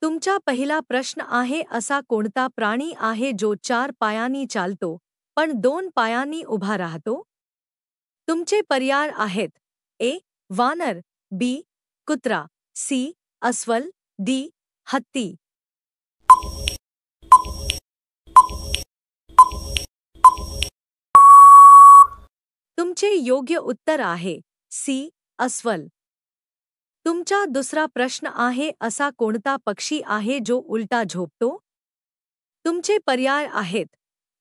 तुमचा पहिला प्रश्न आहे असा कोणता प्राणी आहे जो 4 पायांनी चालतो पण 2 पायांनी उभा राहतो? तुमचे पर्याय आहेत ए. वानर, बी. कुत्रा, सी. अस्वल, डी. हत्ती. तुमचे योग्य उत्तर आहे सी. अस्वल. तुमचा दुसरा प्रश्न आहे असा कोणता पक्षी आहे जो उलटा झोपतो? तुमचे पर्याय आहेत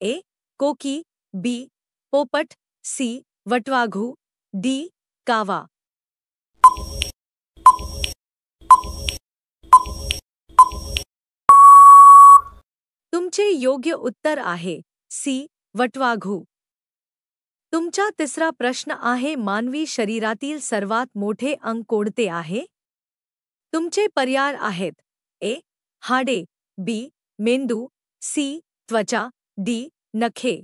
ए. कोकी, बी. पोपट, सी. वटवाघू, डी. कावा. तुमचे योग्य उत्तर आहे सी. वटवाघू. तुमचा तिसरा प्रश्न आहे मानवी शरीरातील सर्वात मोठे अंग कोणते आहे? तुमचे पर्याय आहेत ए. हाडे, बी. मेंदू, सी. त्वचा, डी. नखे.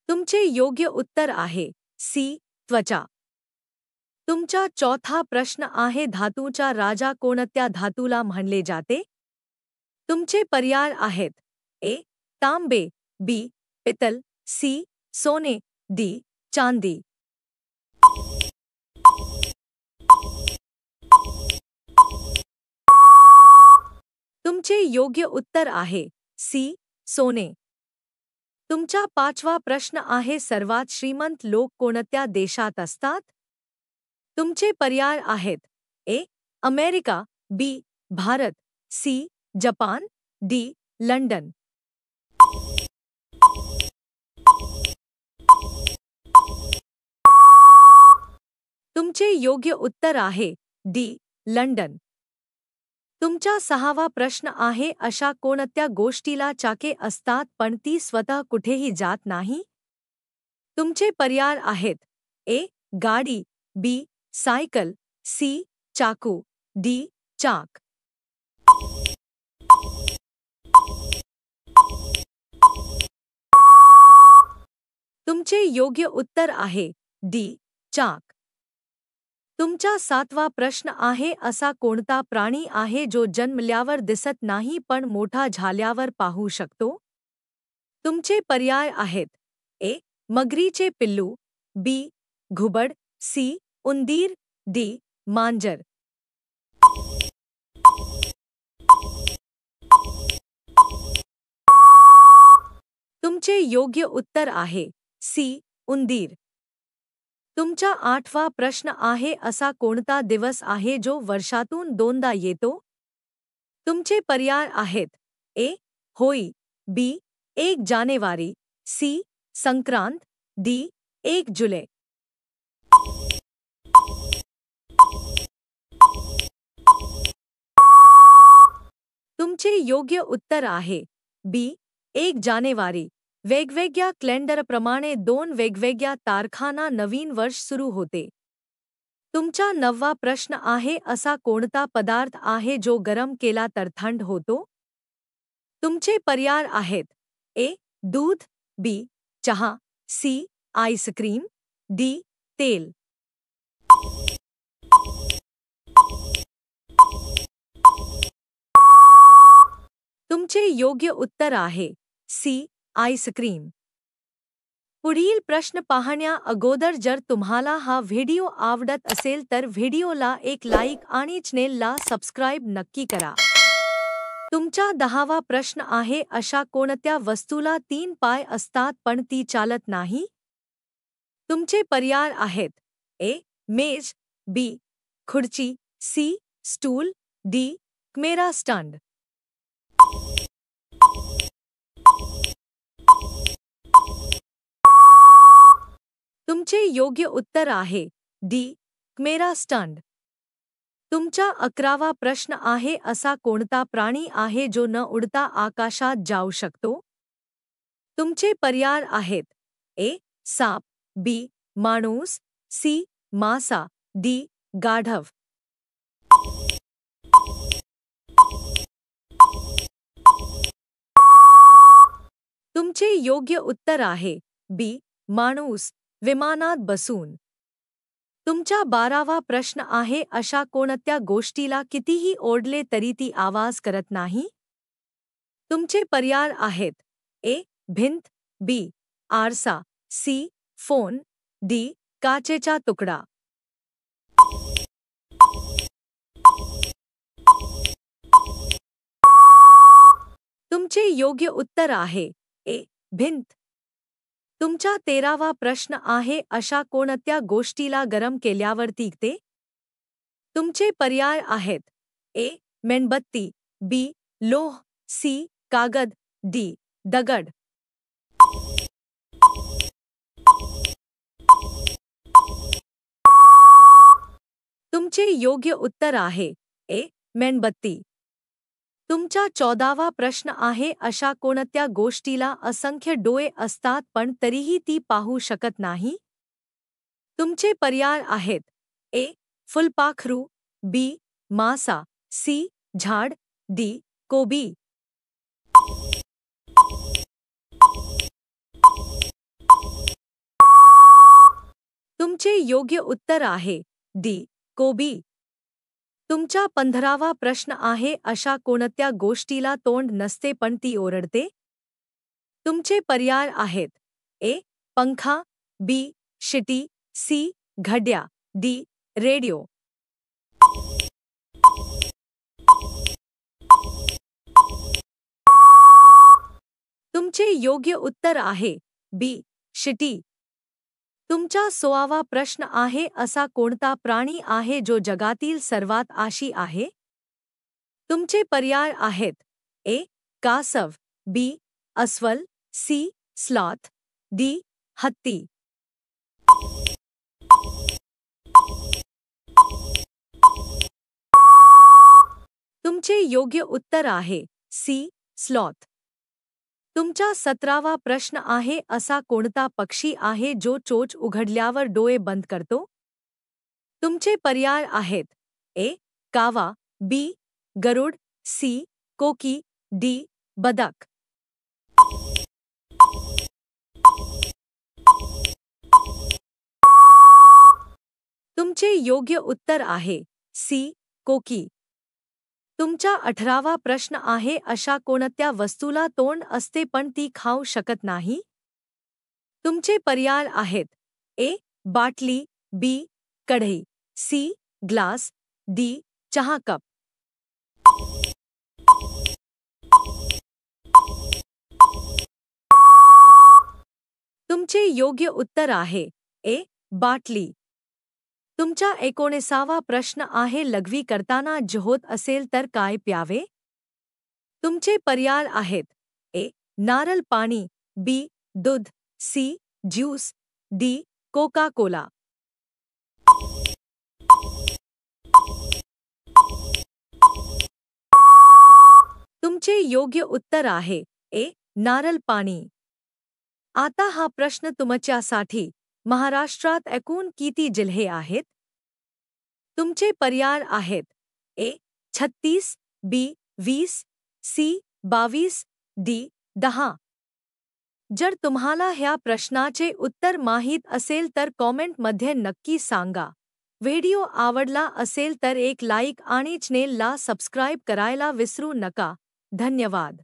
तुमचे योग्य उत्तर आहे सी. त्वचा. तुमचा चौथा प्रश्न आहे धातूचा राजा कोणत्या धातूला म्हणले जाते? तुमचे पर्याय आहेत ए. तांबे, बी. पितल, सी. सोने, डी. चांदी. तुमचे योग्य उत्तर आहे सी. सोने. तुमचा पाचवा प्रश्न आहे सर्वात श्रीमंत लोक कोणत्या देशात असतात? तुमचे पर्याय आहेत A. America, B. Bharat, C. Japan, D. London. तुमचे योग्य उत्तर आहे डी. लंडन. तुमचा सहावा प्रश्न आहे अशा कोणत्या गोष्टीला चाके असतात पण ती स्वतः कुठेही जात नाही? तुमचे पर्याय आहेत ए. गाडी, बी. Cycle, C. चाकू, डी. चाक. तुमचे योग्य उत्तर आहे डी. चाक. तुमचा सातवा प्रश्न आहे असा कोणता प्राणी आहे जो जन्मल्यावर दिसत नाही पण मोठा झाल्यावर पाहू शकतो? तुमचे पर्याय आहेत ए. मगरीचे पिल्लू, बी. घुबड, सी. उंदीर, डी. मांजर. तुमचे योग्य उत्तर आहे सी. उंदीर. तुमचा आठवा प्रश्न आहे असा कोणता दिवस आहे जो वर्षातून 2दा येतो? तुमचे पर्याय आहेत ए. होळी, बी. 1 जानेवारी, सी. संक्रांत, डी. 1 जुलै. तुमचे योग्य उत्तर आहे बी. 1 जानेवारी. वेगवेगळ्या कॅलेंडरप्रमाणे 2 वेगवेगळ्या तारखांना नवीन वर्ष सुरू होते. तुमचा नववा प्रश्न आहे असा कोणता पदार्थ आहे जो गरम केला तर थंड होतो? तुमचे पर्याय आहेत ए. दूध, बी. चहा, सी. Ice cream, D. तेल. तुमचे योग्य उत्तर आहे सी. आईस्क्रीम. पुढील प्रश्न पाहण्या अगोदर जर तुम्हाला हा व्हिडिओ आवडत असेल तर व्हिडिओला एक लाईक आणि चॅनेलला सबस्क्राईब नक्की करा. तुमचा 10वा प्रश्न आहे अशा कोणत्या वस्तूला 3 पाय असतात पण ती चालत नाही? तुमचे पर्याय आहेत ए. मेज, बी. खुर्ची, C. Stool, D. Camera stand. तुमचे योग्य उत्तर आहे डी. Camera stand. तुमचा 11वा प्रश्न आहे असा कोणता प्राणी आहे जो न उडता आकाशात जाऊ शकतो? तुमचे पर्याय आहेत ए. साप, बी. माणूस, सी. मासा, डी. गाढव. तुमचे योग्य उत्तर आहे बी. माणूस, विमानात बसून. तुमचा 12वा प्रश्न आहे अशा कोणत्या गोष्टीला कितीही ओढले तरी ती आवाज करत नाही? तुमचे पर्याय आहेत ए. भिंत, बी. आरसा, सी. Phone, D. काचेचा तुकडा. तुमचे योग्य उत्तर आहे ए. भिंत. तुमचा 13वा प्रश्न आहे अशा कोणत्या गोष्टीला गरम केल्यावर तिघते? तुमचे पर्याय आहेत ए. मेणबत्ती, बी. लोह, सी. कागद, डी. दगड. तुमचे योग्य उत्तर आहे ए. मेणबत्ती. तुमचा 14वा प्रश्न आहे अशा कोणत्या गोष्टीला असंख्य डोळे असतात पण तरीही ती पाहू शकत नाही? तुमचे पर्याय आहेत ए. फुलपाखरू, बी. मासा, सी. झाड, डी. कोबी. तुमचे योग्य उत्तर आहे डी. कोबी. तुमचा 15वा प्रश्न आहे अशा कोणत्या गोष्टीला तोंड नसते पण ती ओरडते? तुमचे पर्याय आहेत ए. पंखा, बी. शिटी, सी. घड्याळ, डी. रेडिओ. तुमचे योग्य उत्तर आहे बी. शिटी. तुमचा 16वा प्रश्न आहे असा कोणता प्राणी आहे जो जगातील सर्वात आळशी आहे? तुमचे पर्याय आहेत ए. कासव, बी. अस्वल, सी. Sloth, D. हत्ती. तुमचे योग्य उत्तर आहे सी. स्लॉथ. तुमचा 17वा प्रश्न आहे असा कोणता पक्षी आहे जो चोच उघडल्यावर डोळे बंद करतो? तुमचे पर्याय आहेत ए. कावा, बी. गरुड, सी. कोकी, डी. बदक. तुमचे योग्य उत्तर आहे सी. कोकी. तुमचा 18वा प्रश्न आहे अशा कोणत्या वस्तूला तोंड असते पण ती खाऊ शकत नाही? तुमचे पर्याय आहेत ए. बाटली, बी. कढई, सी. Glass, D. चहा कप. तुमचे योग्य उत्तर आहे ए. बाटली. तुमचा 19वा प्रश्न आहे लघवी करताना होत असेल तर काय प्यावे? तुमचे पर्याय आहेत ए. नारळ पाणी, बी. दूध, C. Juice, D. Coca Cola. तुमचे योग्य उत्तर आहे ए. नारळ पाणी. आता हा प्रश्न तुमच्यासाठी. महाराष्ट्रात एकूण किती जिल्हे आहेत? तुमचे पर्याय आहेत ए. 36, बी. 20, सी. 22, डी. 10. जर तुम्हाला ह्या प्रश्नाचे उत्तर माहीत असेल तर कॉमेंटमध्ये नक्की सांगा. व्हिडिओ आवडला असेल तर एक लाईक आणि चॅनेलला सबस्क्राईब करायला विसरू नका. धन्यवाद.